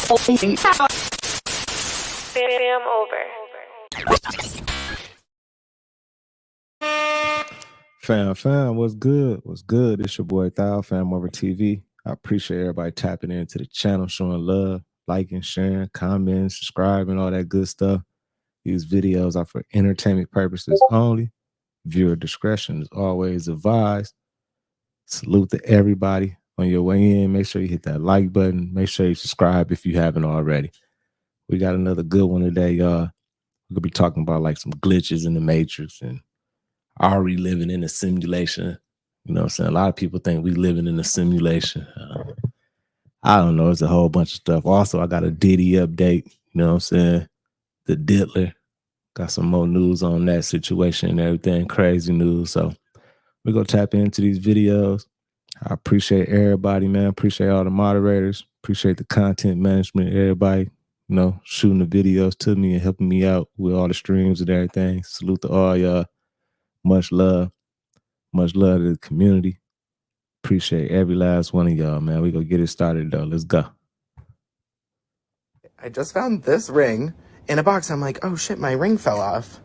Fam over. Fam, what's good? What's good? It's your boy Thou, FamOverTV. I appreciate everybody tapping into the channel, showing love, liking, sharing, commenting, subscribing, all that good stuff. These videos are for entertainment purposes only. Viewer discretion is always advised. Salute to everybody on your way in. Make sure you hit that like button. Make sure you subscribe if you haven't already. We got another good one today, y'all. We're gonna be talking about like some glitches in the Matrix and are we living in a simulation? You know what I'm saying? A lot of people think we living in a simulation. I don't know. It's a whole bunch of stuff. Also, I got a Diddy update. You know what I'm saying? The Diddler. Got some more news on that situation and everything. Crazy news. So we're going to tap into these videos. I appreciate everybody, man. Appreciate all the moderators. Appreciate the content management. Everybody, you know, shooting the videos to me and helping me out with all the streams and everything. Salute to all y'all. Much love. Much love to the community. Appreciate every last one of y'all, man. We gonna get it started though. Let's go. I just found this ring in a box. I'm like, oh shit, my ring fell off.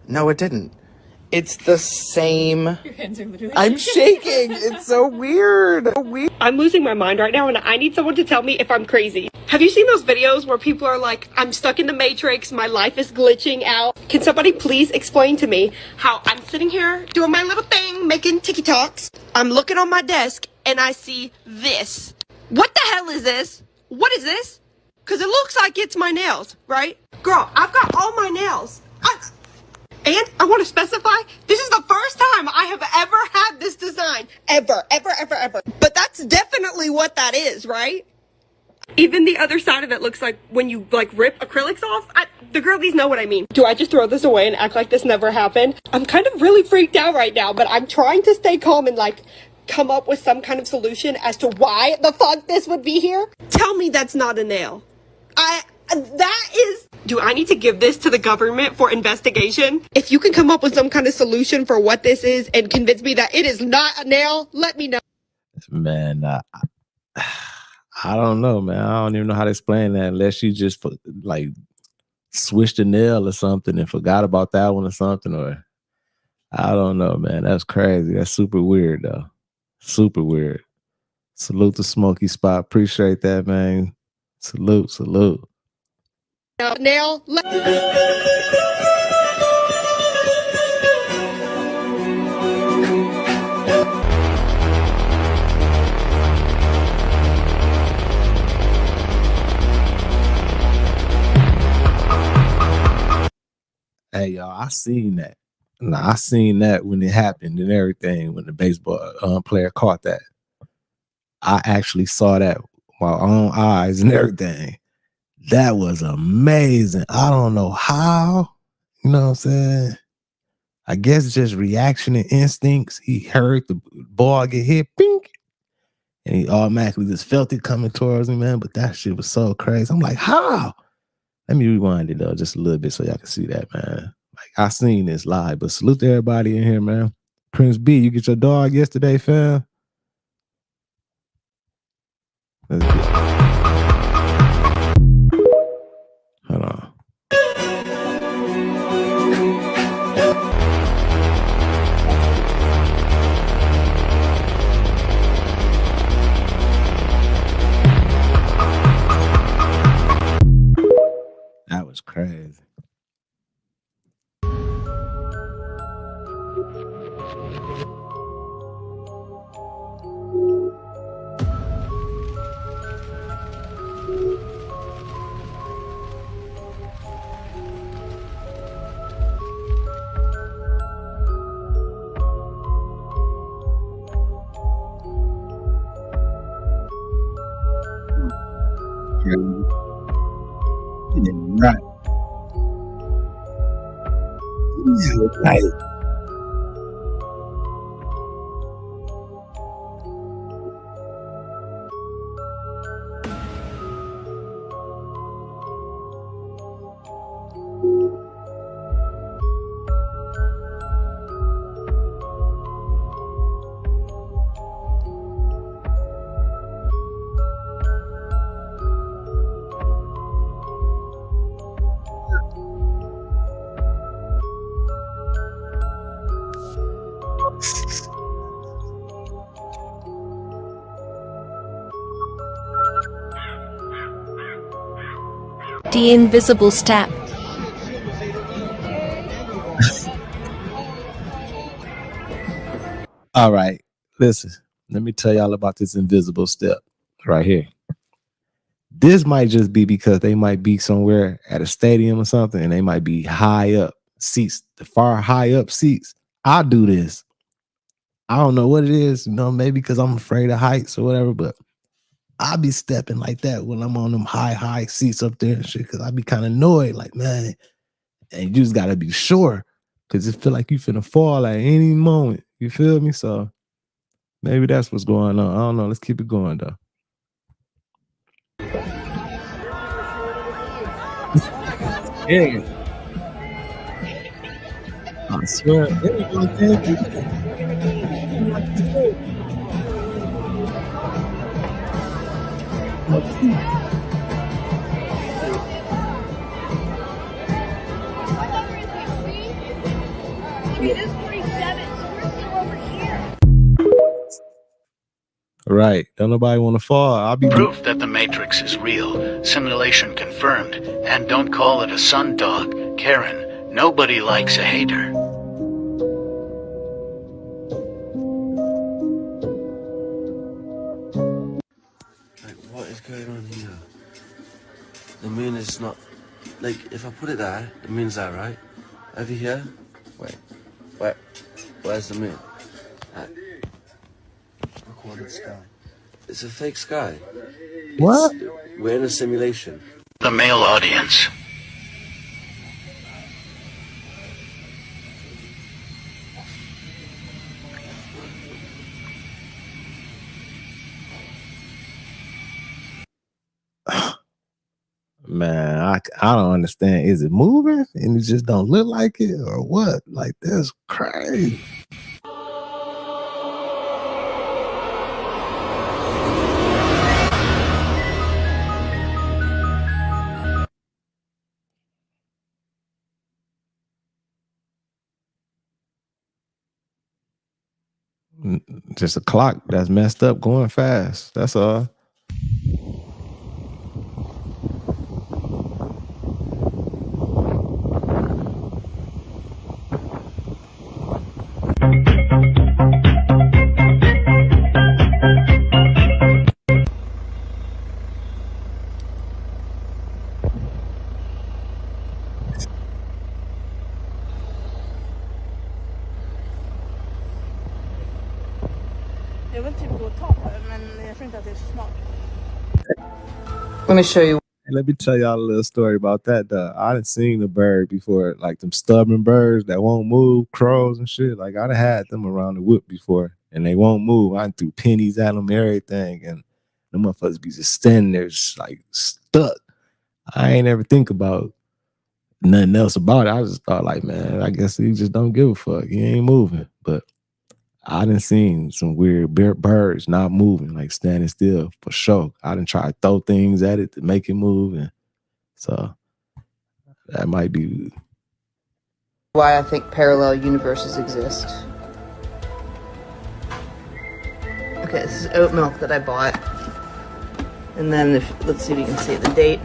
No, it didn't. It's the same. Your hands are literally I'm shaking. It's so weird. I'm losing my mind right now and I need someone to tell me if I'm crazy. Have you seen those videos where people are like, I'm stuck in the Matrix, my life is glitching out? Can somebody please explain to me how I'm sitting here doing my little thing, making TikToks. I'm looking on my desk and I see this. What the hell is this? What is this? Because it looks like it's my nails, right? Girl, I've got all my nails. And I want to specify, this is the first time I have ever had this design. Ever. But that's definitely what that is, right? Even the other side of it looks like when you like rip acrylics off. The girlies know what I mean. Do I just throw this away and act like this never happened? I'm kind of really freaked out right now, but I'm trying to stay calm and like come up with some kind of solution as to why the fuck this would be here. Tell me that's not a nail. Do I need to give this to the government for investigation? If you can come up with some kind of solution for what this is and convince me that it is not a nail, let me know. Man, I don't know, man. I don't even know how to explain that unless you just like switched a nail or something and forgot about that one or something, or I don't know, man. That's crazy. That's super weird though. Super weird. Salute to Smoky Spot. Appreciate that, man. Salute. Nail. Hey, y'all, I seen that. I seen that when it happened and everything, when the baseball player caught that. I actually saw that with my own eyes and everything. That was amazing. I don't know how, you know what I'm saying? I guess it's just reaction and instincts. He heard the ball get hit, pink, and he automatically just felt it coming towards him, man. But that shit was so crazy. I'm like, how? Let me rewind it though, just a little bit so y'all can see that, man. Like I seen this live, but salute to everybody in here, man. Prince B, you get your dog yesterday, fam? Let's get it. Hold on. That was crazy. Right. Yeah, right. The invisible step. All right, listen. Let me tell y'all about this invisible step right here. This might just be because they might be somewhere at a stadium or something, and they might be high up seats, the far high up seats. I do this. I don't know what it is, maybe because I'm afraid of heights or whatever, but I be stepping like that when I'm on them high seats up there and shit, because I be kind of annoyed, like, man, and you just gotta be sure, because it feel like you finna fall at any moment. You feel me? So maybe that's what's going on. I don't know. Let's keep it going though. Yeah. I swear. Right. Don't nobody want to fall. I'll be proof that the Matrix is real. Simulation confirmed. And don't call it a sun dog, Karen. Nobody likes a hater. Like, what is going on here? The moon is not... Like, if I put it there, the moon's there, right? Over here? Wait. Where's the moon? Recorded sky. It's a fake sky. What? We're in a simulation. The male audience. Man, I don't understand. Is it moving and it just don't look like it, or what? Like, that's crazy. Just a clock that's messed up going fast. That's all. Let me show you. Let me tell y'all a little story about that. I done seen the bird before, like them stubborn birds that won't move, crows and shit. Like, I done had them around the whip before, and they won't move. I done threw pennies at them, everything, and the motherfuckers be just standing there, just like stuck. I ain't ever think about nothing else about it. I just thought, like, man, I guess he just don't give a fuck. He ain't moving. But I done seen some weird birds not moving, like standing still for sure. I done tried to throw things at it to make it move, and so that might be Why I think parallel universes exist. Okay, this is oat milk that I bought. And then, let's see if you can see the date.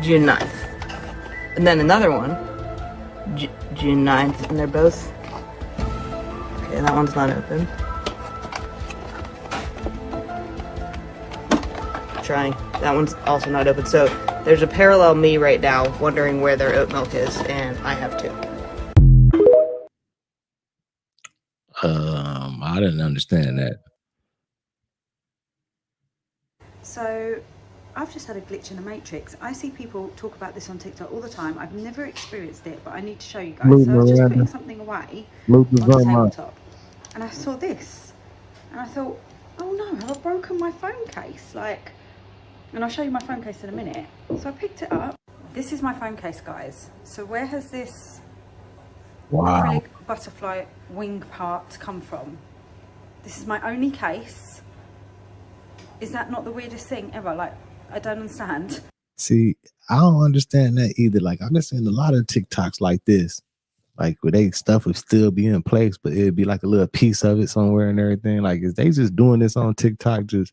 June 9th. And then another one, June 9th, and they're both... Okay, that one's not open. Trying. That one's also not open. So there's a parallel me right now wondering where their oat milk is, and I have two. I didn't understand that. So I've just had a glitch in the Matrix. I see people talk about this on TikTok all the time. I've never experienced it, but I need to show you guys. So I was just putting something away on the tabletop, and I saw this, and I thought, oh no, have I broken my phone case? Like, and I'll show you my phone case in a minute. So I picked it up. This is my phone case, guys. So where has this acrylic butterfly wing part come from? This is my only case. Is that not the weirdest thing ever? Like, I don't understand. See, I don't understand that either. Like, I've been seeing a lot of TikToks like this, like where they stuff would still be in place, but it'd be like a little piece of it somewhere and everything. Like, is they just doing this on TikTok just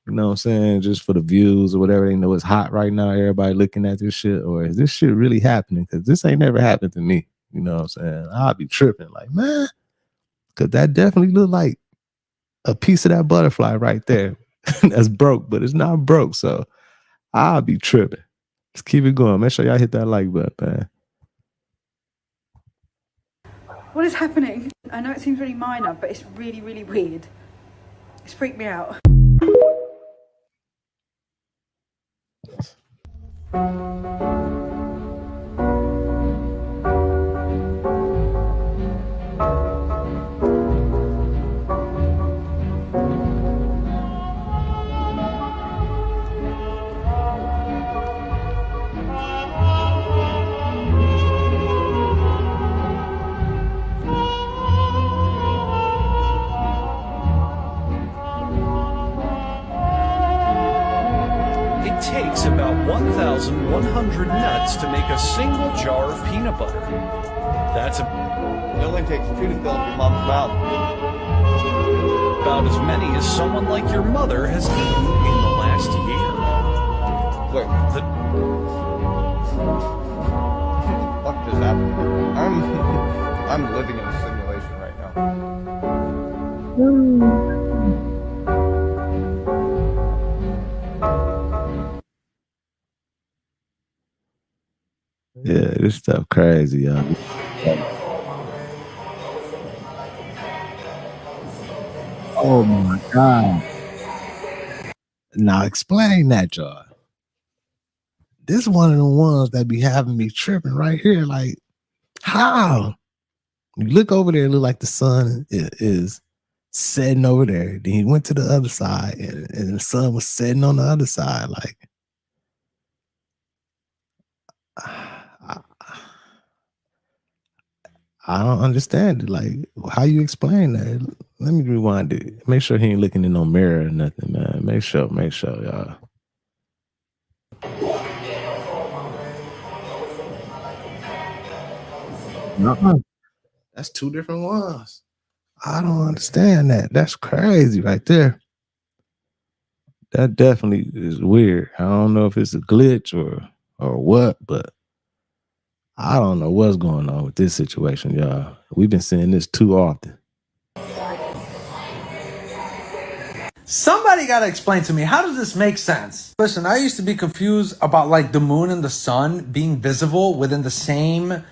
You know what I'm saying? Just for the views or whatever. They know it's hot right now. Everybody looking at this shit. Or is this shit really happening? Because this ain't never happened to me. You know what I'm saying? I'll be tripping like, man, because that definitely look like a piece of that butterfly right there. That's broke, but it's not broke. So I'll be tripping. Let's keep it going. Make sure y'all hit that like button, man. What is happening? I know it seems really minor, but it's really, really weird. It's freaked me out. It takes about 1,100 nuts to make a single jar of peanut butter. That's It only takes 2 to fill up your mom's mouth. about as many as someone like your mother has eaten in the last year. Wait, The what the fuck just happened? I'm living in a simulation right now. Yeah, this stuff crazy, y'all. Oh my God. Now explain that, y'all. This is one of the ones that be having me tripping right here. Like, how? You look over there, it look like the sun is setting over there. Then he went to the other side, and the sun was setting on the other side. Like, I don't understand it. Like, how you explain that? Let me rewind it. Make sure he ain't looking in no mirror or nothing, man. Make sure, y'all. Uh-uh. That's 2 different ones. I don't understand that. That's crazy right there. That definitely is weird. I don't know if it's a glitch or what, but I don't know what's going on with this situation, y'all. We've been seeing this too often. Somebody gotta explain to me, how does this make sense? Listen, I used to be confused about like the moon and the sun being visible within the same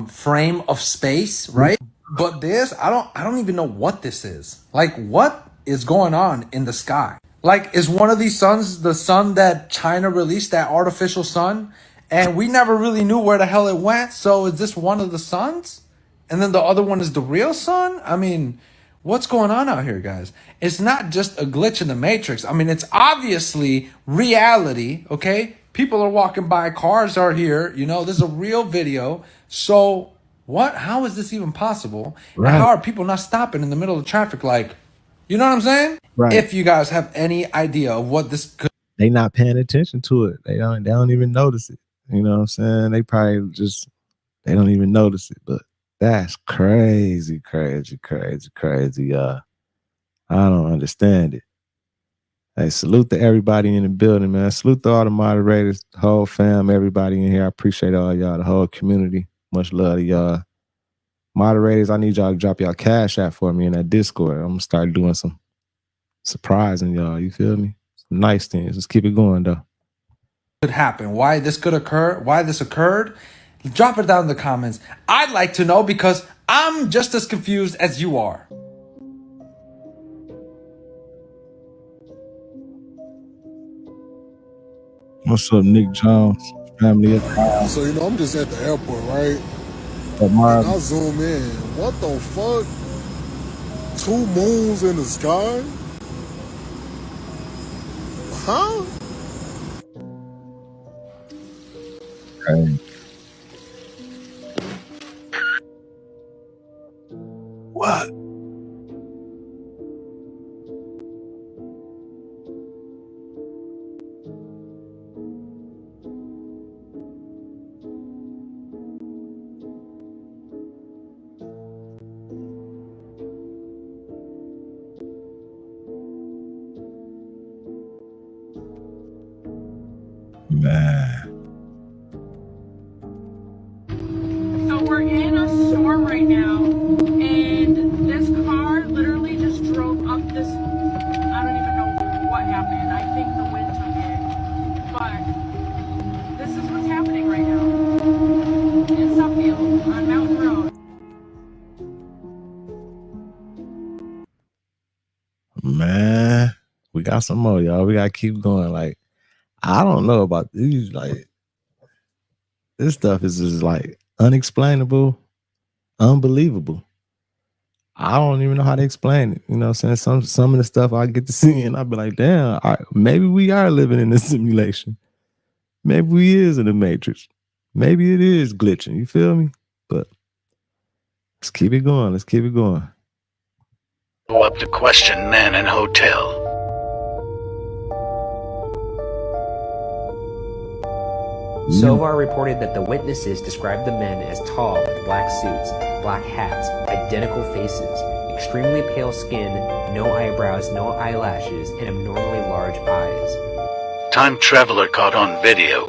frame of space, right? But this, I don't even know what this is. Like, what is going on in the sky? Like, is one of these suns the sun that China released, that artificial sun? And we never really knew where the hell it went. So is this one of the suns? And then the other one is the real sun? I mean, what's going on out here, guys? It's not just a glitch in the matrix. I mean, it's obviously reality, okay? People are walking by, cars are here, you know, this is a real video. So what, how is this even possible? Right. And how are people not stopping in the middle of traffic? Like, you know what I'm saying? Right. If you guys have any idea of what this could, They not paying attention to it. They don't even notice it. You know what I'm saying? They probably just, they don't even notice it. But that's crazy. I don't understand it. Hey, salute to everybody in the building, man. Salute to all the moderators, the whole fam, everybody in here. I appreciate all y'all, the whole community. Much love to y'all. Moderators, I need y'all to drop y'all cash out for me in that Discord. I'm gonna start doing some surprising y'all. You feel me? Some nice things. Let's keep it going though. could happen, why this could occur, why this occurred, drop it down in the comments. I'd like to know because I'm just as confused as you are. What's up, Nick Jones? Family of So, you know, I'm just at the airport, right? and And I zoom in. What the fuck? 2 moons in the sky? Huh? What? Man. So we're in a storm right now, and this car literally just drove up this. I don't even know what happened. I think the wind took it, but this is what's happening right now in Suffield on Mountain Road. Man, we got some more, y'all. We gotta keep going. Like, I don't know about these. Like, this stuff is just like unexplainable, unbelievable. I don't even know how to explain it. You know what I'm saying? Some of the stuff I get to see and I'll be like, damn, maybe we are living in a simulation. Maybe we is in the Matrix. Maybe it is glitching. You feel me? But let's keep it going. Let's keep it going. Go up to question man in hotel. Sovar reported that the witnesses described the men as tall with black suits, black hats, identical faces, extremely pale skin, no eyebrows, no eyelashes, and abnormally large eyes. Time traveler caught on video.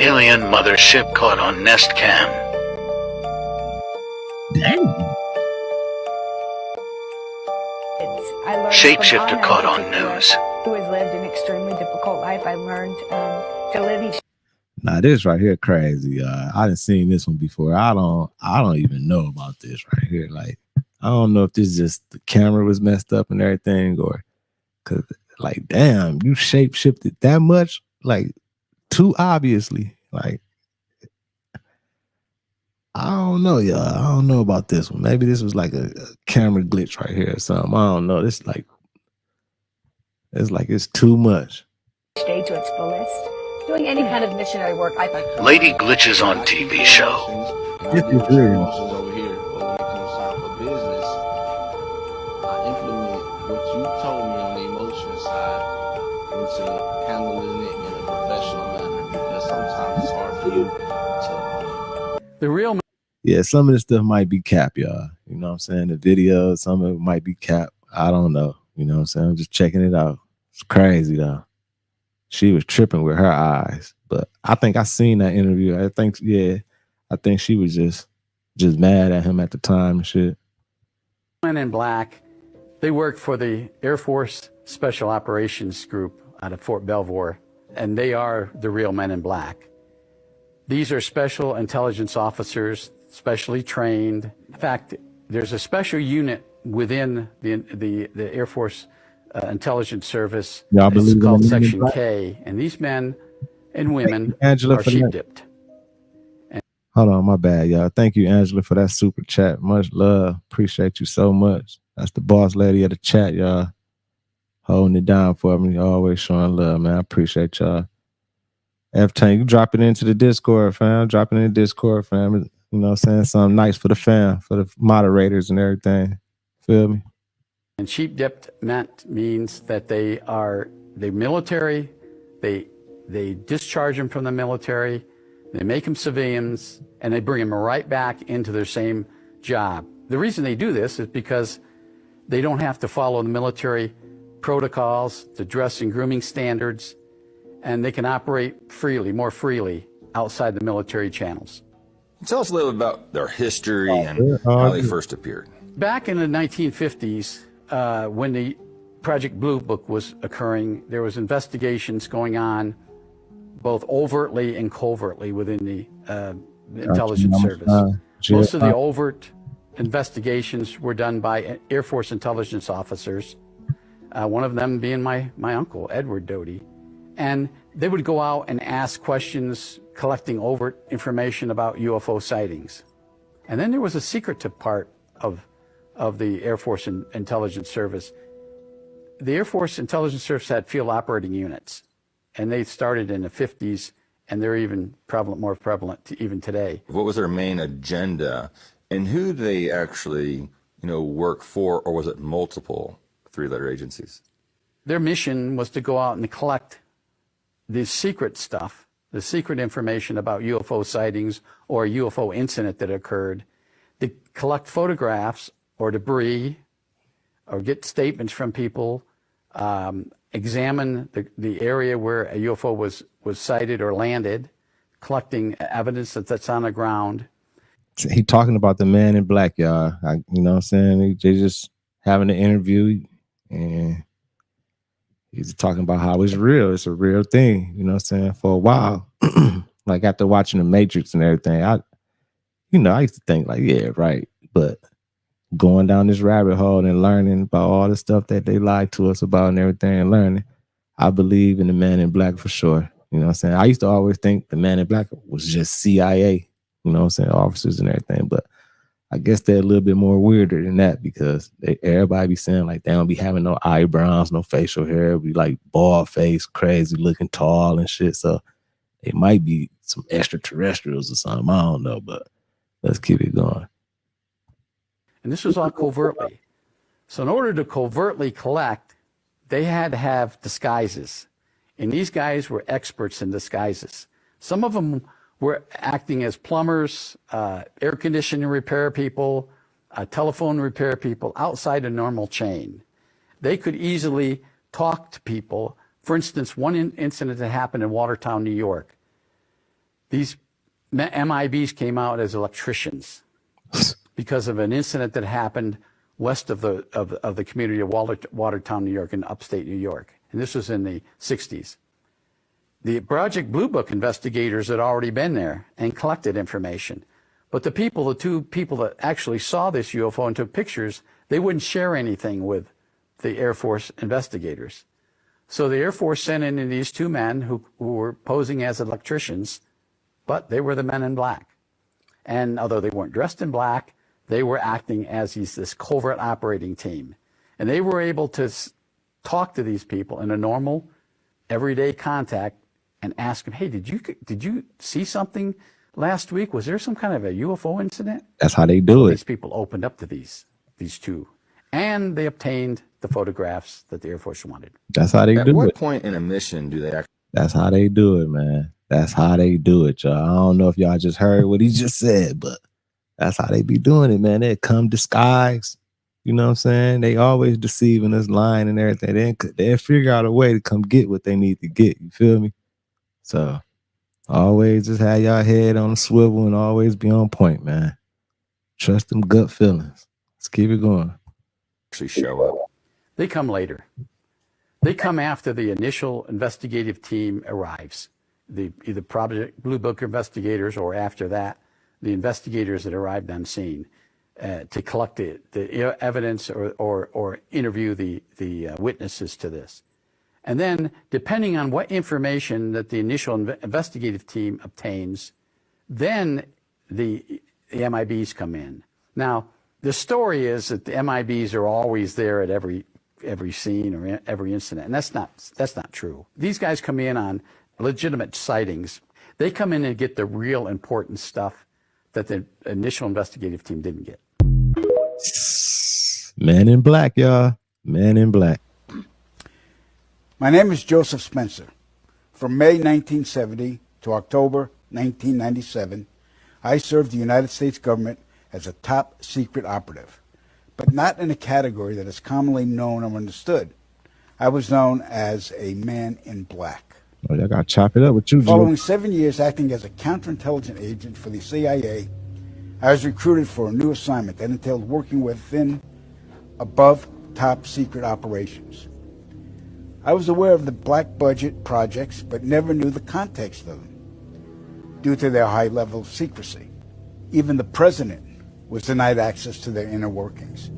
Alien mothership caught on Nest Cam. Shapeshifter caught on news. Who has lived an extremely difficult life. I learned to live each. Now this right here crazy. I didn't seen this one before. I don't even know about this right here. Like, I don't know if this just the camera was messed up and everything, or cause like, damn, you shape shifted that much, like too obviously. Like, I don't know, y'all. I don't know about this one. Maybe this was like a camera glitch right here or something. I don't know. This like, it's too much. Day to its fullest. Doing any kind of missionary work, I find. Lady glitches on TV show. This is real. Over here, but when it comes time for business, I implement what you told me on the emotional side into handling it in a professional manner, because sometimes it's hard for you to. The real. Yeah, some of this stuff might be cap, y'all. You know what I'm saying? The video, some of it might be cap. I don't know. You know what I'm saying? I'm just checking it out. It's crazy though. She was tripping with her eyes, but I think I seen that interview. I think she was just mad at him at the time and shit. Men in Black, they work for the Air Force Special Operations Group out of Fort Belvoir, and they are the real Men in Black. These are special intelligence officers, specially trained. In fact, there's a special unit within the Air Force Intelligence Service. It's called Section K, and these men and women are sheep dipped. Hold on, my bad, y'all. Thank you, Angela, for that super chat. Much love. Appreciate you so much. That's the boss lady of the chat, y'all. Holding it down for me. Always showing love, man. I appreciate y'all. F-Tank, you drop it into the Discord, fam. Drop it in the Discord, fam. You know what I'm saying? Something nice for the fam, for the moderators and everything. Feel me? And sheep dipped means that they're military. They discharge them from the military. They make them civilians, and they bring them right back into their same job. The reason they do this is because they don't have to follow the military protocols, the dress and grooming standards, and they can operate more freely outside the military channels. Tell us a little about their history and how they first appeared. Back in the 1950s, when the Project Blue Book was occurring, there was investigations going on both overtly and covertly within the intelligence service. Most of the overt investigations were done by Air Force intelligence officers, one of them being my uncle, Edward Doty. And they would go out and ask questions, collecting overt information about UFO sightings. And then there was a secretive part of the Air Force Intelligence Service. The Air Force Intelligence Service had field operating units, and they started in the 50s, and they're even more prevalent even today. What was their main agenda, and who did they actually, work for, or was it multiple three-letter agencies? Their mission was to go out and collect the secret stuff the secret information about UFO sightings or a UFO incident that occurred, to collect photographs or debris or get statements from people, examine the area where a UFO was sighted or landed, collecting evidence that's on the ground. He talking about the man in black, y'all. You know what I'm saying? They just having an interview, and he's talking about how it's real. It's a real thing. You know what I'm saying? For a while, like after watching The Matrix and everything, I used to think like, yeah, right. But going down this rabbit hole and learning about all the stuff that they lied to us about and everything, and learning, I believe in the man in black for sure. You know what I'm saying? I used to always think the man in black was just CIA, you know what I'm saying, officers and everything. But I guess they're a little bit more weirder than that, because everybody be saying like they don't be having no eyebrows, no facial hair, be like bald face, crazy looking, tall and shit. So it might be some extraterrestrials or something. I don't know, but let's keep it going. And this was all covertly. So in order to covertly collect, they had to have disguises. And these guys were experts in disguises. Some of them were acting as plumbers, air conditioning repair people, telephone repair people outside a normal chain. They could easily talk to people. For instance, one incident that happened in Watertown, New York. These MIBs came out as electricians because of an incident that happened west of the community of Watertown, New York, in upstate New York. And this was in the 60s. The Project Blue Book investigators had already been there and collected information. But the two people that actually saw this UFO and took pictures, they wouldn't share anything with the Air Force investigators. So the Air Force sent in these two men who were posing as electricians, but they were the men in black. And although they weren't dressed in black, they were acting as this covert operating team. And they were able to talk to these people in a normal, everyday contact and ask them, hey, did you see something last week? Was there some kind of a UFO incident? That's how they do it. These people opened up to these two. And they obtained the photographs that the Air Force wanted. That's how they do it. At what point in a mission do they actually? That's how they do it, man. That's how they do it, y'all. I don't know if y'all just heard what he just said, but that's how they be doing it, man. They come disguised. You know what I'm saying? They always deceiving us, lying and everything. They'll figure out a way to come get what they need to get. You feel me? So always just have y'all head on a swivel and always be on point, man. Trust them gut feelings. Let's keep it going. Actually show up. They come later. They come after the initial investigative team arrives. Either Project Blue Book investigators, or after that, the investigators that arrived on scene to collect the evidence or interview the witnesses to this. And then, depending on what information that the initial investigative team obtains, then the MIBs come in. Now, the story is that the MIBs are always there at every scene or every incident, and that's not true. These guys come in on legitimate sightings. They come in and get the real important stuff that the initial investigative team didn't get. Man in black, y'all. Man in black. My name is Joseph Spencer. From May 1970 to October 1997, I served the United States government as a top secret operative, but not in a category that is commonly known or understood. I was known as a man in black. Oh, I gotta chop it up with you, Following Joe. 7 years acting as a counterintelligence agent for the CIA, I was recruited for a new assignment that entailed working within above top secret operations. I was aware of the black budget projects, but never knew the context of them due to their high level of secrecy. Even the president was denied access to their inner workings.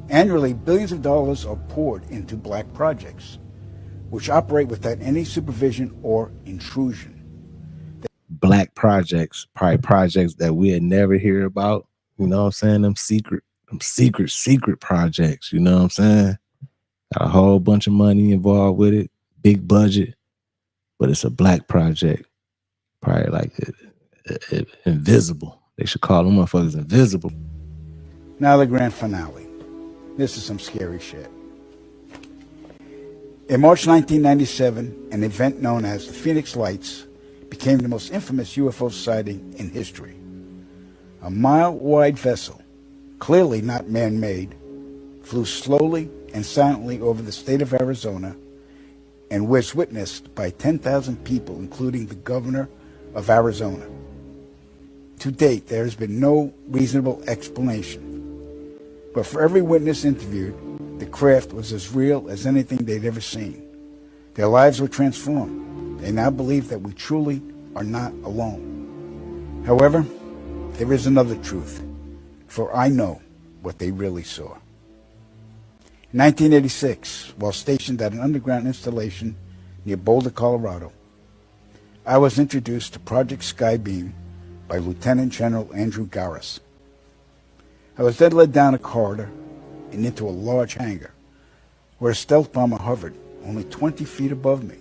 Annually, billions of dollars are poured into black projects, which operate without any supervision or intrusion. Black projects, probably projects that we'd never hear about. You know what I'm saying? Them secret projects. You know what I'm saying? Got a whole bunch of money involved with it, big budget, but it's a black project. Probably like invisible. They should call them motherfuckers invisible. Now the grand finale. This is some scary shit. In March 1997, an event known as the Phoenix Lights became the most infamous UFO sighting in history. A mile-wide vessel, clearly not man-made, flew slowly and silently over the state of Arizona and was witnessed by 10,000 people, including the governor of Arizona. To date, there has been no reasonable explanation. But for every witness interviewed, the craft was as real as anything they'd ever seen. Their lives were transformed. They now believe that we truly are not alone. However, there is another truth, for I know what they really saw. In 1986, while stationed at an underground installation near Boulder, Colorado, I was introduced to Project Skybeam by Lieutenant General Andrew Garris. I was then led down a corridor and into a large hangar where a stealth bomber hovered only 20 feet above me.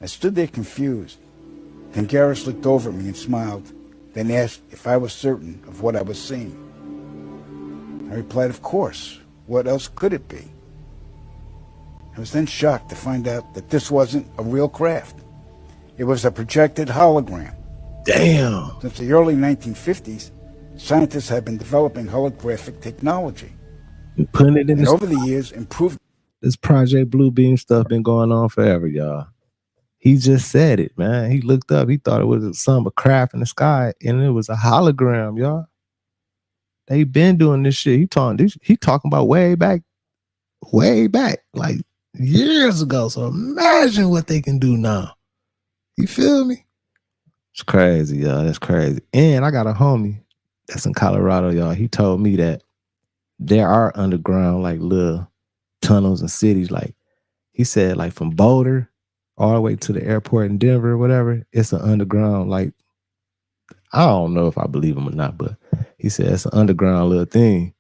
I stood there confused. Then Garris looked over at me and smiled, then asked if I was certain of what I was seeing. I replied, of course. What else could it be? I was then shocked to find out that this wasn't a real craft. It was a projected hologram. Damn. Since the early 1950s, scientists have been developing holographic technology. And putting it in and over the years, improved. This Project Bluebeam stuff been going on forever, y'all. He just said it, man. He looked up. He thought it was some craft in the sky, and it was a hologram, y'all. They been doing this shit. He talking about way back, like years ago. So imagine what they can do now. You feel me? It's crazy, y'all. That's crazy. And I got a homie that's in Colorado, y'all. He told me that there are underground, like, little tunnels and cities. Like, he said, like, from Boulder all the way to the airport in Denver or whatever, it's an underground, like, I don't know if I believe him or not, but he said it's an underground little thing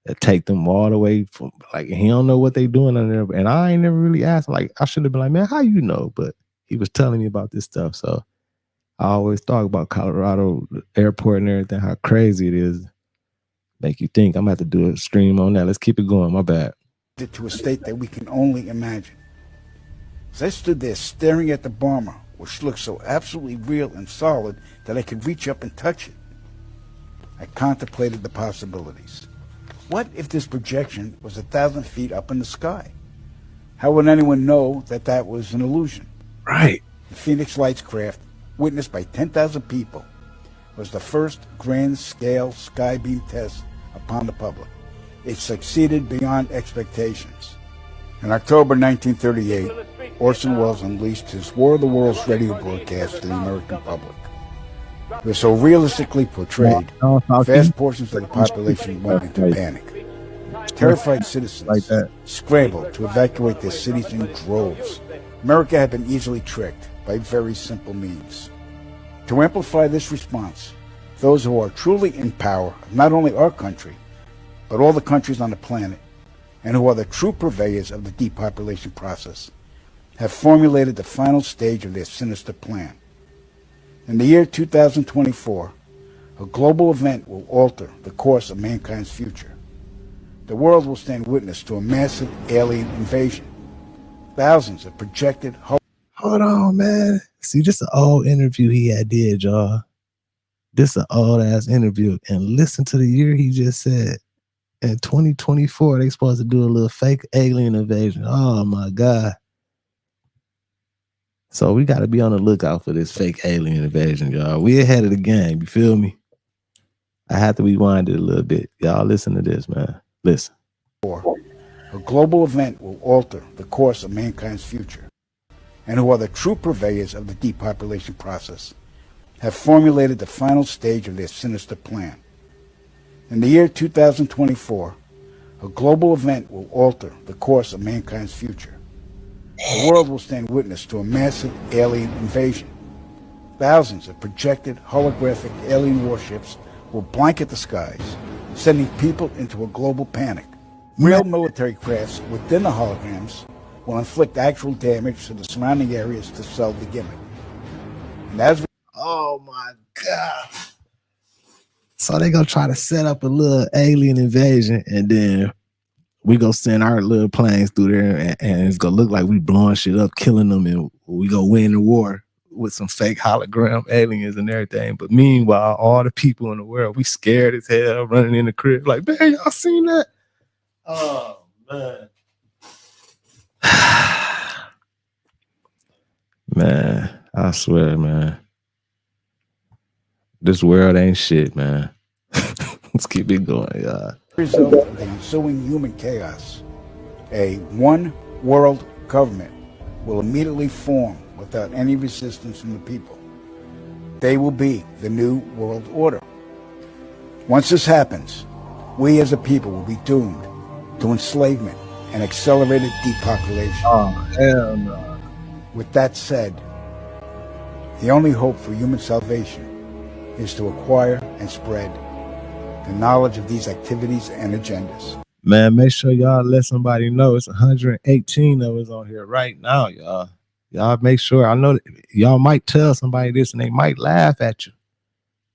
that take them all the way from, like, he don't know what they doing under there. And I ain't never really asked him. Like, I should have been like, man, how you know? But he was telling me about this stuff. So I always talk about Colorado airport and everything, how crazy it is. Make you think. I'm going to have to do a stream on that. Let's keep it going. My bad. To a state that we can only imagine. As I stood there staring at the bomber, which looked so absolutely real and solid that I could reach up and touch it, I contemplated the possibilities. What if this projection was 1,000 feet up in the sky? How would anyone know that that was an illusion? Right. The Phoenix Lights craft, witnessed by 10,000 people, was the first grand-scale skybeam test upon the public. It succeeded beyond expectations. In October 1938, Orson Welles unleashed his War of the Worlds radio broadcast to the American public. It was so realistically portrayed, vast portions of the population went into panic. Terrified citizens scrambled to evacuate their cities in droves. America had been easily tricked by very simple means. To amplify this response, those who are truly in power of not only our country, but all the countries on the planet, and who are the true purveyors of the depopulation process, have formulated the final stage of their sinister plan. In the year 2024, a global event will alter the course of mankind's future. The world will stand witness to a massive alien invasion. Thousands of projected... Hold on, man. See, this is an old interview he had did, y'all. This is an old-ass interview. And listen to the year he just said. In 2024, they supposed to do a little fake alien invasion. Oh, my God. So we got to be on the lookout for this fake alien invasion, y'all. We ahead of the game. You feel me? I have to rewind it a little bit. Y'all listen to this, man. Listen. A global event will alter the course of mankind's future, and who are the true purveyors of the depopulation process, have formulated the final stage of their sinister plan. In the year 2024, a global event will alter the course of mankind's future. The world will stand witness to a massive alien invasion. Thousands of projected holographic alien warships will blanket the skies, sending people into a global panic. Real military crafts within the holograms will inflict actual damage to the surrounding areas to sell the gimmick. And as oh my God. So they gonna try to set up a little alien invasion, and then we go send our little planes through there, and it's gonna look like we blowing shit up, killing them, and we go win the war with some fake hologram aliens and everything. But meanwhile, all the people in the world, we scared as hell running in the crib like, man, y'all seen that? Oh, man. Man, I swear, man. This world ain't shit, man. Let's keep it going, y'all. Result of the ensuing human chaos, a one-world government will immediately form without any resistance from the people. They will be the new world order. Once this happens, we as a people will be doomed to enslavement and accelerated depopulation. Oh, hell no. With that said, the only hope for human salvation is to acquire and spread the knowledge of these activities and agendas. Man, make sure y'all let somebody know. It's 118 of us on here right now, y'all. Y'all make sure. I know that y'all might tell somebody this and they might laugh at you.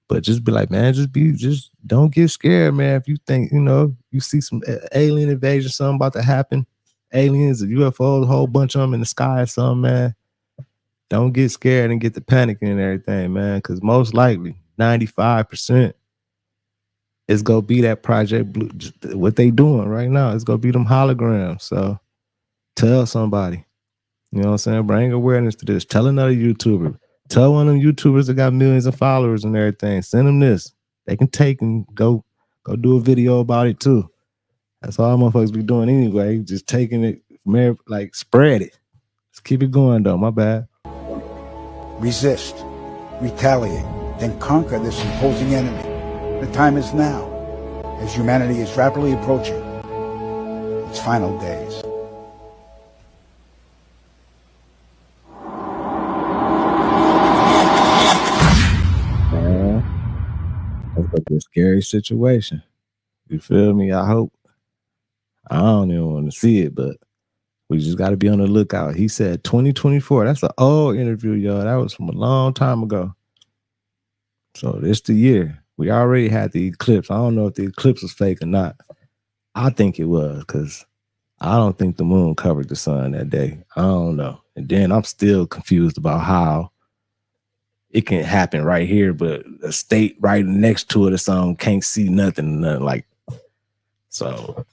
But just be like, man, just don't get scared, man. If you think, you see some alien invasion, something about to happen, aliens or UFOs, a whole bunch of them in the sky or something, man, don't get scared and get the panicking and everything, man. Because most likely, 95%, it's going to be that Project Blue. What they doing right now, it's going to be them holograms. So tell somebody. You know what I'm saying? Bring awareness to this. Tell another YouTuber. Tell one of them YouTubers that got millions of followers and everything. Send them this. They can take and go do a video about it too. That's all motherfuckers be doing anyway. Just taking it from like spread it. Let's keep it going though. My bad. Resist, retaliate, then conquer this imposing enemy. The time is now, as humanity is rapidly approaching its final days. That's a scary situation. You feel me? I hope. I don't even want to see it, but we just got to be on the lookout. He said 2024. That's an old interview, y'all. That was from a long time ago. So this the year. We already had the eclipse. I don't know if the eclipse was fake or not. I think it was because I don't think the moon covered the sun that day. I don't know. And then I'm still confused about how it can happen right here, but a state right next to it or something can't see nothing like. So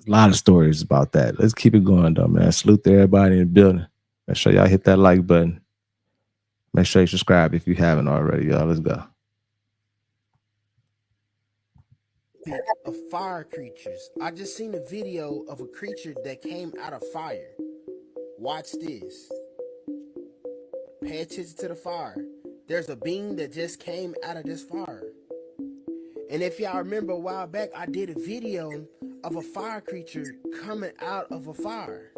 a lot of stories about that. Let's keep it going though, man. Salute to everybody in the building. Make sure y'all hit that like button. Make sure you subscribe if you haven't already, y'all. Let's go. Of fire creatures. I just seen a video of a creature that came out of fire. Watch this. Pay attention to the fire. There's a being that just came out of this fire. And if y'all remember a while back, I did a video of a fire creature coming out of a fire.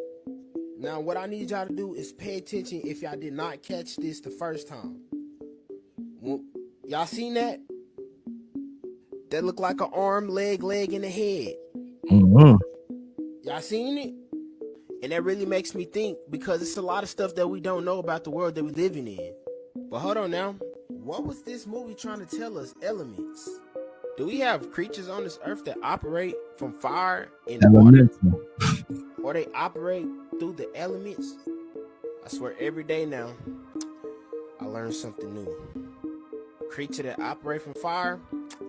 Now what I need y'all to do is pay attention if y'all did not catch this the first time. Y'all seen that? That looked like an arm, leg, and a head. Mm-hmm. Y'all seen it? And that really makes me think, because it's a lot of stuff that we don't know about the world that we're living in. But hold on now. What was this movie trying to tell us? Elements. Do we have creatures on this earth that operate from fire and water? Or they operate through the elements? I swear every day now, I learn something new. A creature that operate from fire,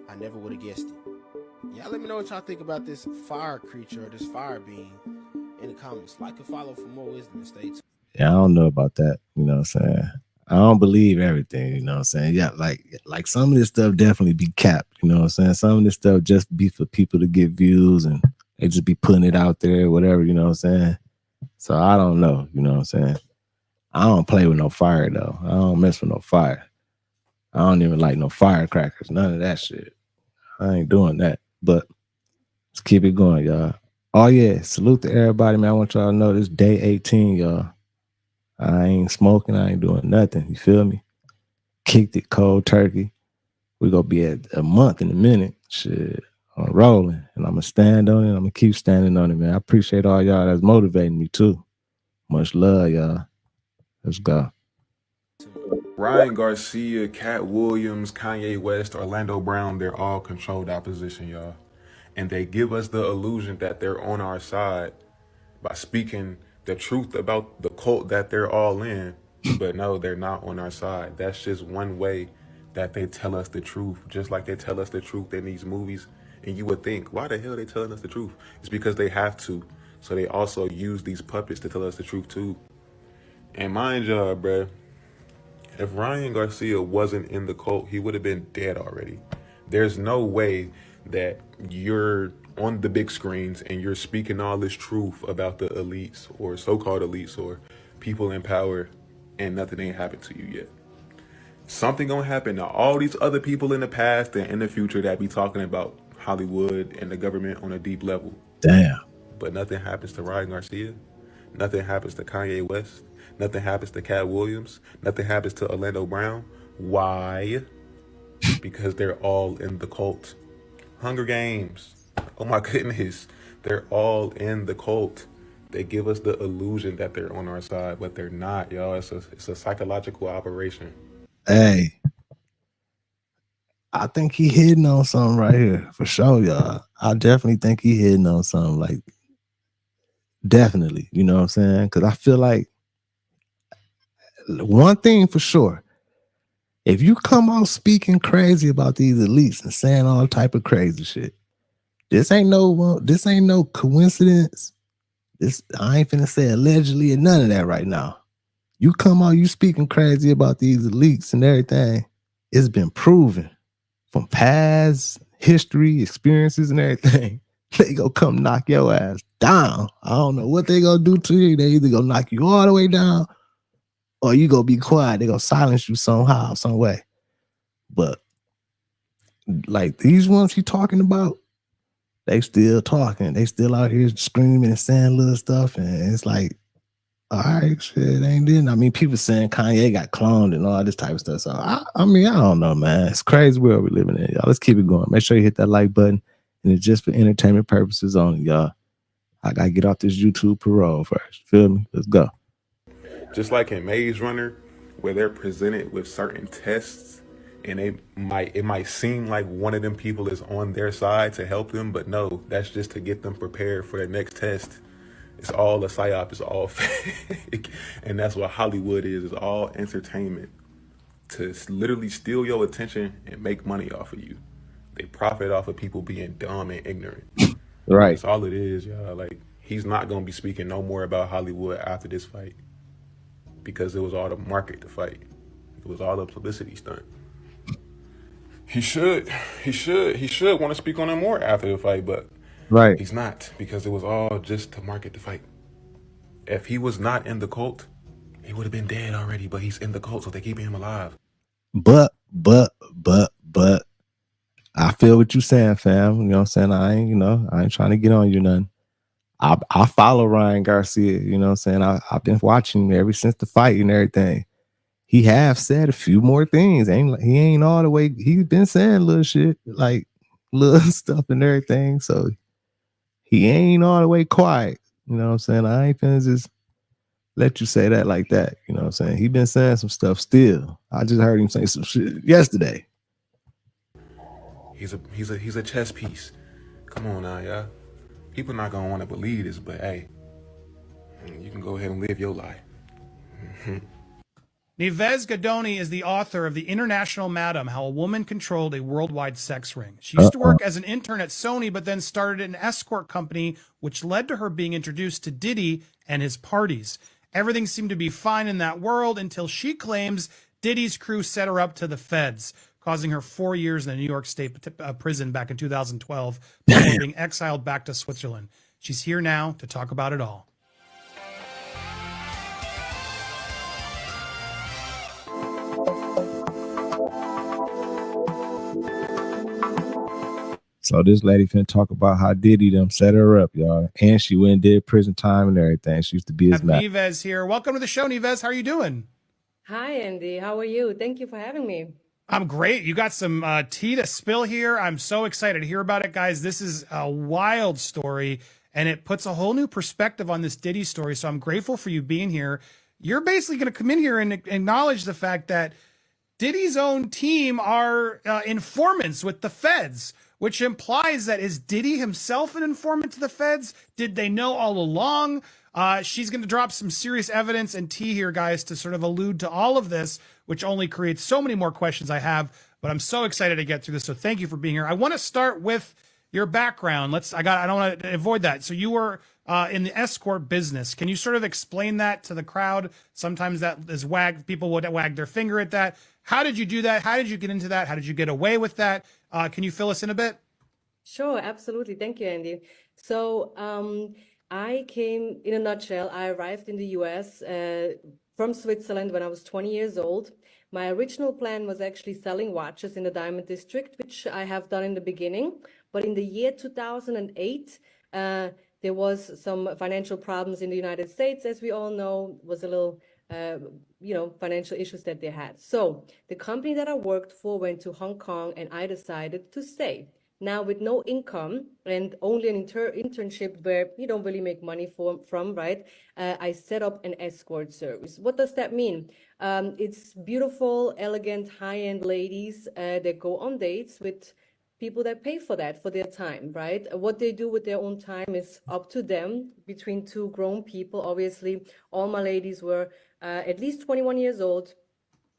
I never would have guessed it. Y'all let me know what y'all think about this fire creature or this fire being in the comments. Like and follow for more wisdom and stay tuned. Yeah, I don't know about that. You know what I'm saying? I don't believe everything, you know what I'm saying? Yeah, like some of this stuff definitely be capped, you know what I'm saying? Some of this stuff just be for people to get views and they just be putting it out there, whatever, you know what I'm saying? So I don't know, you know what I'm saying? I don't play with no fire though. I don't mess with no fire. I don't even like no firecrackers, none of that shit. I ain't doing that, but let's keep it going, y'all. Oh yeah, salute to everybody, man. I want y'all to know this day 18, y'all. I ain't smoking. I ain't doing nothing. You feel me? Kicked it cold turkey. We're going to be at a month in a minute. Shit, I'm rolling. And I'm going to stand on it. I'm going to keep standing on it, man. I appreciate all y'all that's motivating me, too. Much love, y'all. Let's go. Ryan Garcia, Cat Williams, Kanye West, Orlando Brown, they're all controlled opposition, y'all. And they give us the illusion that they're on our side by speaking the truth about the cult that they're all in, But no, they're not on our side. That's just one way that they tell us the truth, just like they tell us the truth in these movies. And you would think, why the hell are they telling us the truth? It's because they have to. So they also use these puppets to tell us the truth too. And mind y'all, bruh, if Ryan Garcia wasn't in the cult, he would have been dead already. There's no way that you're on the big screens and you're speaking all this truth about the elites or so-called elites or people in power and nothing ain't happened to you yet. Something gonna happen to all these other people in the past and in the future that be talking about Hollywood and the government on a deep level. Damn. But nothing happens to Ryan Garcia. Nothing happens to Kanye West. Nothing happens to Cat Williams. Nothing happens to Orlando Brown. Why? Because they're all in the cult. Hunger Games. Oh my goodness. They're all in the cult. They give us the illusion that they're on our side, but they're not, y'all. It's a psychological operation. Hey, I think he hitting on something right here for sure, y'all. I definitely think he hitting on something, like definitely. You know what I'm saying? Because I feel like one thing for sure, if you come out speaking crazy about these elites and saying all type of crazy shit, this ain't no coincidence. This, I ain't finna say allegedly or none of that right now. You come out, you speaking crazy about these elites and everything. It's been proven from past history, experiences, and everything. They gonna come knock your ass down. I don't know what they gonna do to you. They either gonna knock you all the way down, or you gonna be quiet. They gonna silence you somehow, some way. But like these ones he talking about, they still talking. They still out here screaming and saying little stuff, and it's like, all right, shit, ain't it? I mean, people saying Kanye got cloned and all this type of stuff. So I mean, I don't know, man. It's crazy world we living in, y'all. Let's keep it going. Make sure you hit that like button, and it's just for entertainment purposes only, y'all. I gotta get off this YouTube parole first. Feel me? Let's go. Just like in Maze Runner, where they're presented with certain tests, and it might seem like one of them people is on their side to help them, but no, that's just to get them prepared for the next test. It's all a psyop. It's all fake. And that's what Hollywood is. It's all entertainment to literally steal your attention and make money off of you. They profit off of people being dumb and ignorant. Right. That's all it is, y'all. Like, he's not going to be speaking no more about Hollywood after this fight because it was all the market to fight. It was all the publicity stunt. He should want to speak on it more after the fight, but right, he's not, because it was all just to market the fight. If he was not in the cult, he would have been dead already, but he's in the cult, so they're keeping him alive. But I feel what you saying, fam. You know what I'm saying? I ain't trying to get on you nothing. I follow Ryan Garcia, you know what I'm saying? I've been watching him ever since the fight and everything. He have said a few more things. He ain't all the way. He's been saying little shit, like little stuff and everything. So he ain't all the way quiet. You know what I'm saying? I ain't finna just let you say that like that. You know what I'm saying? He been saying some stuff still. I just heard him say some shit yesterday. He's a chess piece. Come on now, y'all. People not gonna want to believe this, but hey, you can go ahead and live your life. Nives Gadoni is the author of The International Madam, How a Woman Controlled a Worldwide Sex Ring. She used to work as an intern at Sony, but then started an escort company, which led to her being introduced to Diddy and his parties. Everything seemed to be fine in that world until she claims Diddy's crew set her up to the feds, causing her 4 years in a New York State prison back in 2012 before being exiled back to Switzerland. She's here now to talk about it all. So this lady finna talk about how Diddy them set her up, y'all. And she went and did prison time and everything. She used to be his man. Nives here. Welcome to the show, Nives. How are you doing? Hi, Andy. How are you? Thank you for having me. I'm great. You got some tea to spill here. I'm so excited to hear about it, guys. This is a wild story, and it puts a whole new perspective on this Diddy story. So I'm grateful for you being here. You're basically going to come in here and acknowledge the fact that Diddy's own team are informants with the feds, which implies that is Diddy himself an informant to the feds? Did they know all along? She's going to drop some serious evidence and tea here, guys, to sort of allude to all of this, which only creates so many more questions I have. But I'm so excited to get through this. So thank you for being here. I want to start with your background. I don't want to avoid that. So you were in the escort business. Can you sort of explain that to the crowd? Sometimes that is people would wag their finger at that. How did you do that? How did you get into that? How did you get away with that? Can you fill us in a bit? Sure, absolutely. Thank you, Andy. So I came, in a nutshell, I arrived in the US from Switzerland when I was 20 years old. My original plan was actually selling watches in the Diamond District, which I have done in the beginning. But in the year 2008, there was some financial problems in the United States, as we all know, was a little, financial issues that they had. So the company that I worked for went to Hong Kong and I decided to stay. Now with no income and only an internship where you don't really make money from, right? I set up an escort service. What does that mean? It's beautiful, elegant, high-end ladies that go on dates with people that pay for that, for their time, right? What they do with their own time is up to them, between two grown people. Obviously, all my ladies were at least 21 years old,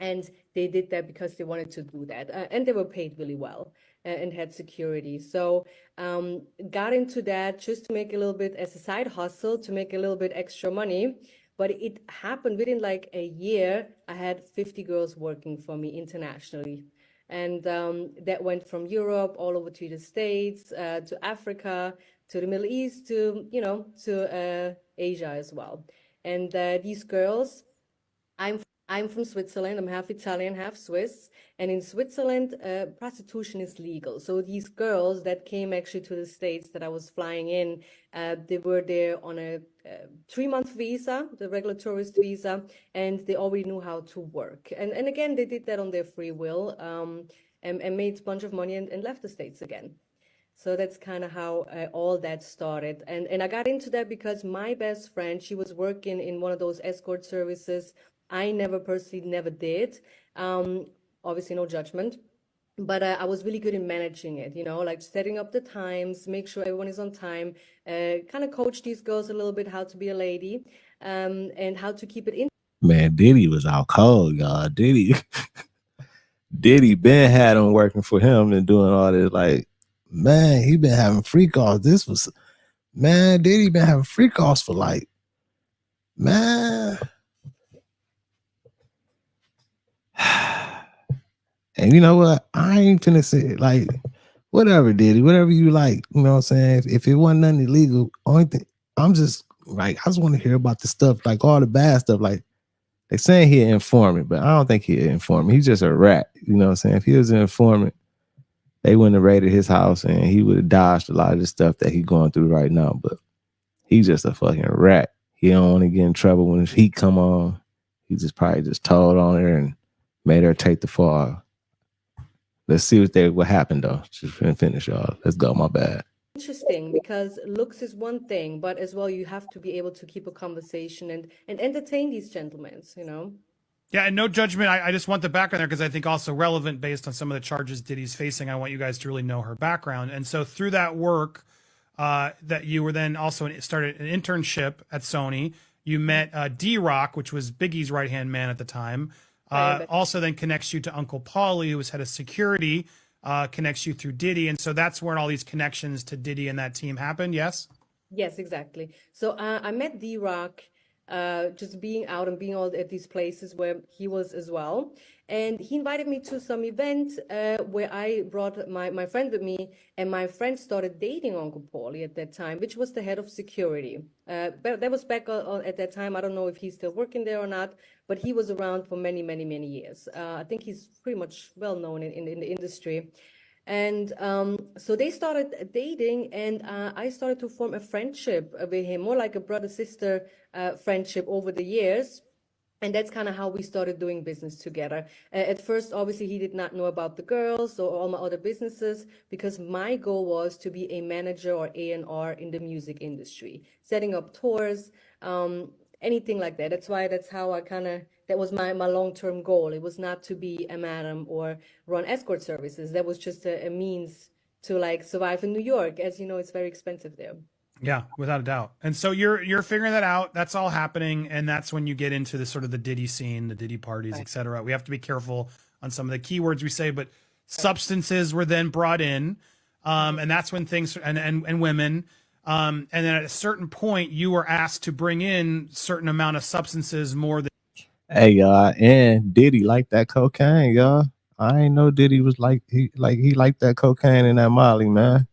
and they did that because they wanted to do that. And they were paid really well and had security. So got into that just to make a little bit as a side hustle, to make a little bit extra money. But it happened within like a year, I had 50 girls working for me internationally. And that went from Europe all over to the States, to Africa, to the Middle East, to Asia as well. And these girls, I'm from Switzerland. I'm half Italian, half Swiss. And in Switzerland, prostitution is legal. So these girls that came actually to the States that I was flying in, they were there on a 3-month visa, the regular tourist visa, and they already knew how to work. And again, they did that on their free will and made a bunch of money and left the States again. So that's kind of how all that started. And I got into that because my best friend, she was working in one of those escort services. I never did. Obviously, no judgment. But I was really good in managing it, like setting up the times, make sure everyone is on time, kind of coach these girls a little bit how to be a lady and how to keep it in. Man, Diddy was out cold, y'all. Diddy been had him working for him and doing all this. Like, man, he been having freak offs. Diddy been having freak offs for like, man. And you know what? I ain't finna say like whatever, Diddy, whatever you like. You know what I'm saying? If it wasn't nothing illegal, only thing I'm just like, I just want to hear about the stuff, like all the bad stuff. Like they saying he an informant, but I don't think he an informant. He's just a rat. You know what I'm saying? If he was an informant, they wouldn't have raided his house and he would have dodged a lot of the stuff that he's going through right now. But he's just a fucking rat. He don't want to get in trouble when his heat come on. He just probably just told on her and made her take the fall. Let's see what happened though. Just finish, y'all. Let's go. My bad. Interesting, because looks is one thing, but as well, you have to be able to keep a conversation and entertain these gentlemen, Yeah, and no judgment. I just want the background there because I think also relevant based on some of the charges Diddy's facing. I want you guys to really know her background. And so through that work, that you were then also started an internship at Sony. You met D-Rock, which was Biggie's right-hand man at the time. Also then connects you to Uncle Paulie, who was head of security, connects you through Diddy. And so that's where all these connections to Diddy and that team happened, yes? Yes, exactly. So I met D-Rock just being out and being all at these places where he was as well. And he invited me to some event where I brought my friend with me, and my friend started dating Uncle Paulie at that time, which was the head of security. But that was back at that time. I don't know if he's still working there or not, but he was around for many, many, many years. I think he's pretty much well known in the industry. And so they started dating, and I started to form a friendship with him, more like a brother-sister friendship over the years. And that's kind of how we started doing business together. At first, obviously, he did not know about the girls or all my other businesses, because my goal was to be a manager or A&R in the music industry, setting up tours, anything like that. That's how I that was my long-term goal. It was not to be a madam or run escort services. That was just a means to like survive in New York. As you know, it's very expensive there. Yeah, without a doubt. And so you're figuring that out. That's all happening, and that's when you get into the sort of the Diddy scene, the Diddy parties, etc. We have to be careful on some of the keywords we say, but substances were then brought in, and that's when things and women. And then at a certain point, you were asked to bring in certain amount of substances more than. Hey y'all, and Diddy liked that cocaine, y'all. I ain't know Diddy was he liked that cocaine and that Molly, man.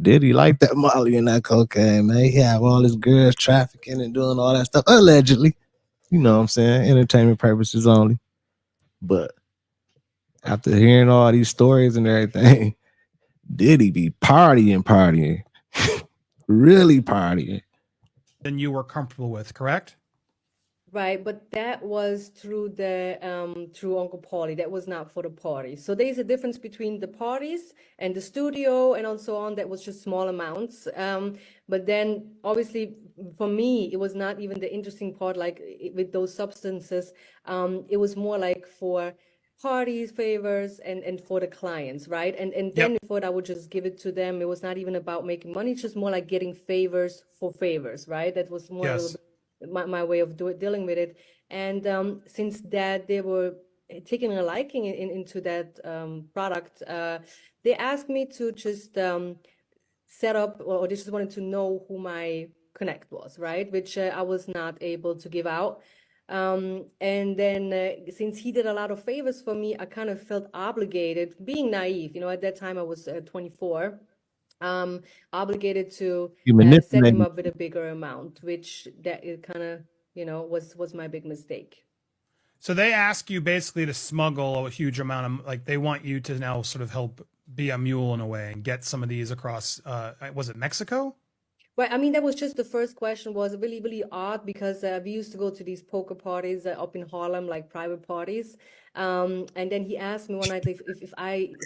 Diddy liked that Molly and that cocaine, man. He had all his girls trafficking and doing all that stuff, allegedly. You know what I'm saying? Entertainment purposes only. But after hearing all these stories and everything, Diddy be partying, really partying. Than you were comfortable with, correct? Right, but that was through through Uncle Paulie. That was not for the party. So there's a difference between the parties and the studio and so on. That was just small amounts. But then obviously for me, it was not even the interesting part, like with those substances. It was more like for parties, favors, and for the clients, right? And then before I would just give it to them. It was not even about making money. It's just more like getting favors for favors, right? That was more a little bit my way of dealing with it. And since that they were taking a liking into that product, they asked me to just set up, or they just wanted to know who my connect was, right? Which I was not able to give out. And then since he did a lot of favors for me, I kind of felt obligated, being naive, at that time I was 24, obligated to set him up with a bigger amount, which that it kind of, was my big mistake. So they ask you basically to smuggle a huge amount of, like, they want you to now sort of help be a mule in a way and get some of these across, was it Mexico? Right. I mean, that was just the first question. Was really, really odd because we used to go to these poker parties up in Harlem, like private parties. And then he asked me one night if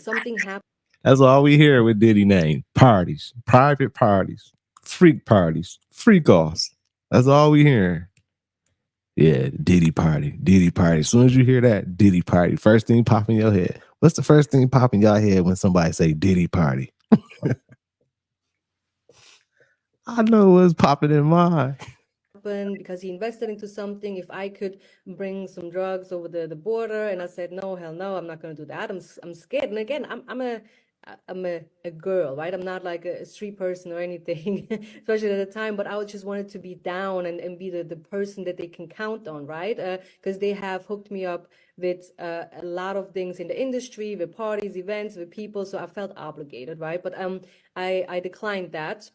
something happened. That's all we hear with Diddy name. Parties, private parties, freak offs. That's all we hear. Yeah, Diddy party. As soon as you hear that, Diddy party. First thing pop in your head. What's the first thing pop in your head when somebody say Diddy party? I know what's popping in mine. Because he invested into something. If I could bring some drugs over the border, and I said, no, hell no, I'm not going to do that. I'm scared. And again, I'm a girl, right? I'm not like a street person or anything, especially at the time, but I just wanted to be down and be the person that they can count on, right? Because they have hooked me up with a lot of things in the industry, with parties, events, with people. So I felt obligated, right? But I declined that.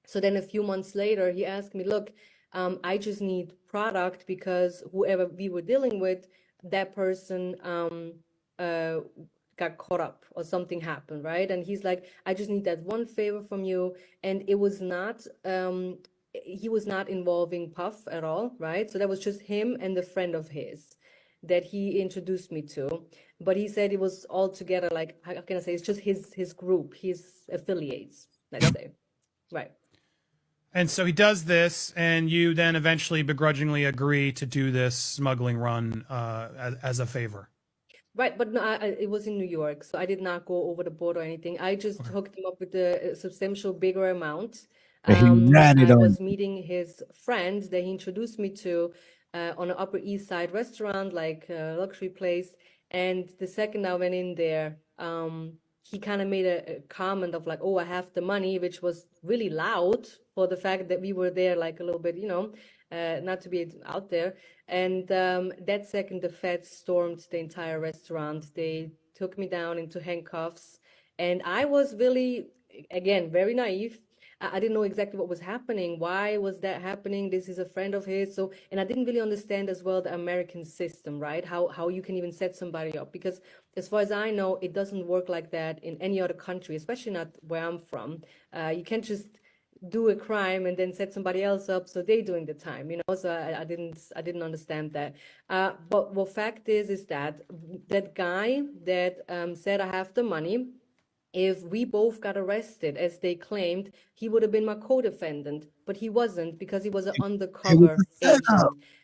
So then a few months later, he asked me, look, I just need product because whoever we were dealing with, that person got caught up or something happened, right? And he's like, I just need that one favor from you. And it was not, he was not involving Puff at all, right? So that was just him and the friend of his that he introduced me to. But he said it was all together, like, how can I say, it's just his group, his affiliates, let's say, right? And so he does this, and you then eventually begrudgingly agree to do this smuggling run as a favor. Right, but no, it was in New York, so I did not go over the border or anything. I just hooked him up with a substantial bigger amount. I was meeting his friend that he introduced me to on an Upper East Side restaurant, like a luxury place. And the second I went in there, he kind of made a comment of like, oh, I have the money, which was really loud for the fact that we were there like a little bit, not to be out there. And that second, the feds stormed the entire restaurant. They took me down into handcuffs. And I was really, again, very naive. I didn't know exactly what was happening. Why was that happening? This is a friend of his. So, and I didn't really understand as well the American system, right? How you can even set somebody up. Because as far as I know, it doesn't work like that in any other country, especially not where I'm from. You can't just do a crime and then set somebody else up so they're doing the time, so I didn't understand that. But what fact is that guy that said I have the money, if we both got arrested as they claimed, he would have been my co-defendant, but he wasn't because he was an undercover agent.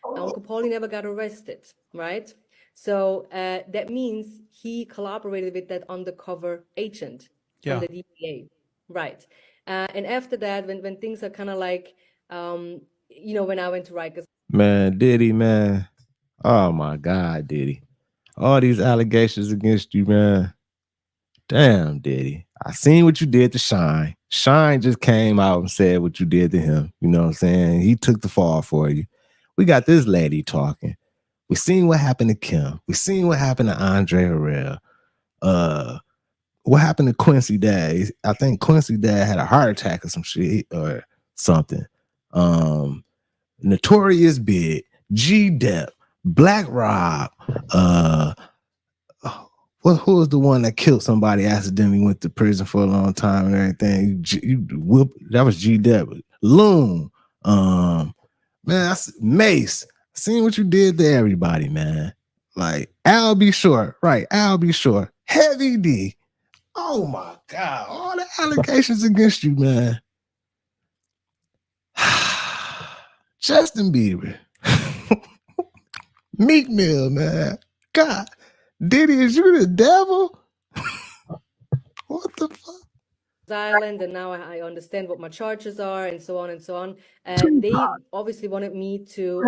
Uncle Paulie never got arrested, right? So that means he collaborated with that undercover agent from the DEA, right? And after that, when things are kind of like, you know, when I went to Rikers. Man, Diddy, man. Oh my God, Diddy. All these allegations against you, man. Damn, Diddy. I seen what you did to Shine. Shine just came out and said what you did to him. You know what I'm saying? He took the fall for you. We got this lady talking. We seen what happened to Kim. We seen what happened to Andre Harrell. What happened to Quincy Dad? I think Quincy Dad had a heart attack or some shit or something. Notorious Big, G Dep, Black Rob, who was the one that killed somebody accidentally, went to prison for a long time and everything? That was G Dep. Loon, man, Mace. Seen what you did to everybody, man. Like Al B. Short, right? Al B. Short, Heavy D. Oh my God, all the allegations against you, man. Justin Bieber, Meek Mill, man. God, Diddy, is you the devil? What the fuck? Island, and now I understand what my charges are, and so on and so on. They obviously wanted me to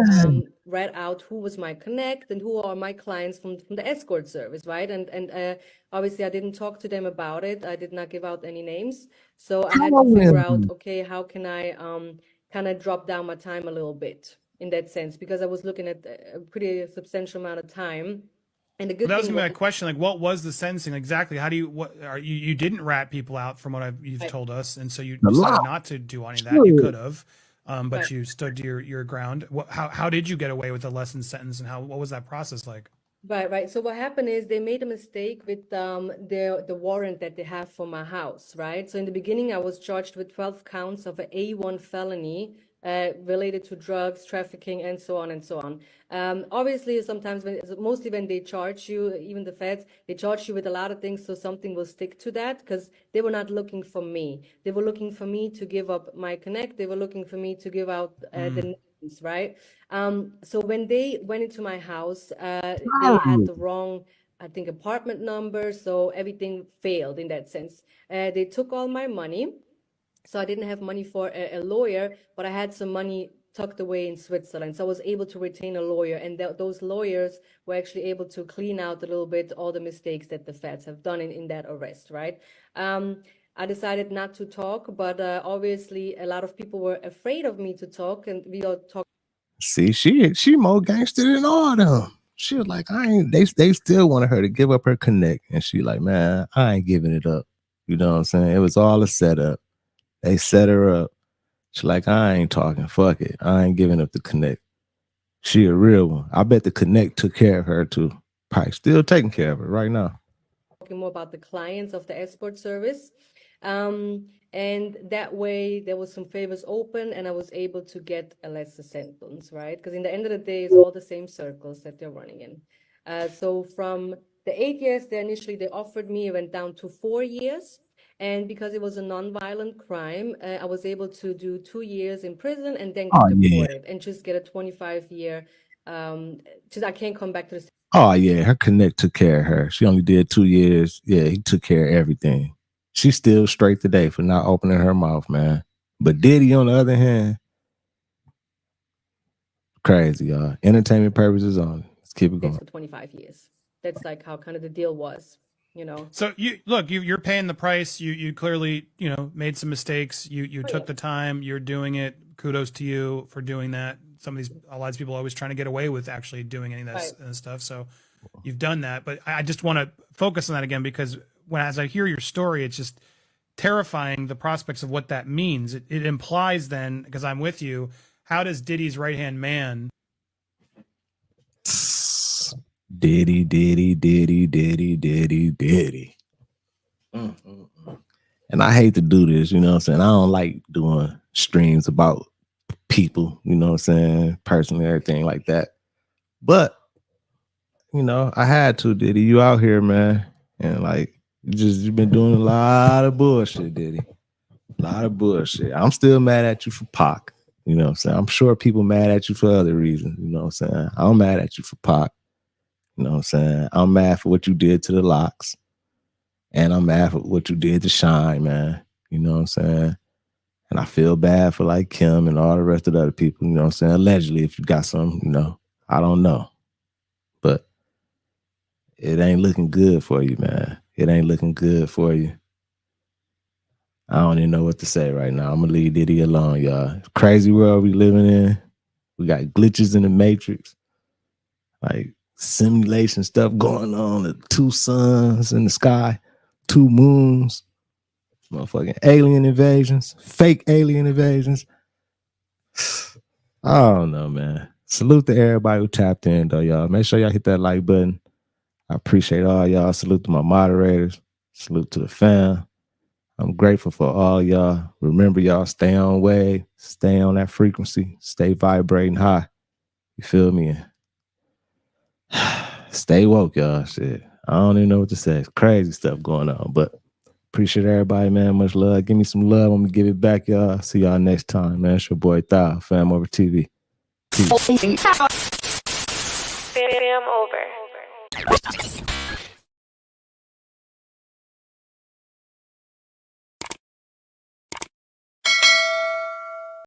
read out who was my connect and who are my clients from the escort service, right? And obviously I didn't talk to them about it. I did not give out any names, so I had to figure out, okay, how can I kind of drop down my time a little bit in that sense, because I was looking at a pretty substantial amount of time. And the good That was thing gonna be my question. Like, what was the sentencing exactly? How do you? What are you? You didn't rat people out, from what you've told us, and so you decided not to do any of that. You could have, but you stood to your ground. How did you get away with a lessened sentence, and what was that process like? Right. So what happened is they made a mistake with the warrant that they have for my house, right? So in the beginning, I was charged with 12 counts of an A1 felony related to drugs, trafficking, and so on and so on. Obviously, sometimes mostly when they charge you, even the feds, they charge you with a lot of things, so something will stick to that, because they were not looking for me. They were looking for me to give up my connect. They were looking for me to give out the names, right? So when they went into my house, they had the wrong, I think, apartment number, so everything failed in that sense. They took all my money. So I didn't have money for a lawyer, but I had some money tucked away in Switzerland. So I was able to retain a lawyer, and those lawyers were actually able to clean out a little bit all the mistakes that the feds have done in that arrest, right? I decided not to talk, but obviously a lot of people were afraid of me to talk, and we all talked. See, she more gangster than all them. She was like, they still wanted her to give up her connect. And she like, man, I ain't giving it up. You know what I'm saying? It was all a setup. They set her up. She's like, I ain't talking. Fuck it. I ain't giving up the connect. She a real one. I bet the connect took care of her too. Probably still taking care of her right now. Talking more about the clients of the escort service. And that way there was some favors open, and I was able to get a lesser sentence, right? Because in the end of the day, it's all the same circles that they're running in. So from the 8 years they offered me, it went down to 4 years. And because it was a non-violent crime, I was able to do 2 years in prison and then get deported and just get a 25-year, just I can't come back to the. Oh yeah, her connect took care of her. She only did 2 years. Yeah, he took care of everything. She's still straight today for not opening her mouth, man. But Diddy, on the other hand, crazy, y'all. Entertainment purposes only. Let's keep it going. For 25 years. That's like how kind of the deal was, you know. So you're paying the price. You clearly, made some mistakes. You took the time. You're doing it. Kudos to you for doing that. A lot of people are always trying to get away with actually doing any of that stuff. So you've done that. But I just want to focus on that again, because as I hear your story, it's just terrifying, the prospects of what that means. It implies then, because I'm with you, how does Diddy's right-hand man Diddy. And I hate to do this, you know what I'm saying? I don't like doing streams about people, you know what I'm saying? Personally, everything like that. But, I had to, Diddy. You out here, man. And like, you've been doing a lot of bullshit, Diddy. A lot of bullshit. I'm still mad at you for Pac. You know what I'm saying? I'm sure people mad at you for other reasons. You know what I'm saying? I'm mad at you for Pac. You know what I'm saying? I'm mad for what you did to the Locks. And I'm mad for what you did to Shine, man. You know what I'm saying? And I feel bad for like Kim and all the rest of the other people, you know what I'm saying? Allegedly, if you got some, you know, I don't know. But it ain't looking good for you, man. It ain't looking good for you. I don't even know what to say right now. I'm gonna leave Diddy alone, y'all. Crazy world we living in. We got glitches in the matrix, like simulation stuff going on. The 2 suns in the sky, 2 moons, motherfucking alien invasions, fake alien invasions. I don't know, man. Salute to everybody who tapped in, though, y'all. Make sure y'all hit that like button. I appreciate all y'all. Salute to my moderators. Salute to the fam. I'm grateful for all y'all. Remember, y'all, stay on wave, stay on that frequency, stay vibrating high. You feel me? Stay woke, y'all. Shit. I don't even know what to say. It's crazy stuff going on, but appreciate everybody, man. Much love. Give me some love. I'm gonna give it back, y'all. See y'all next time, man. It's your boy Thou, FamOverTV. Peace. Fam over.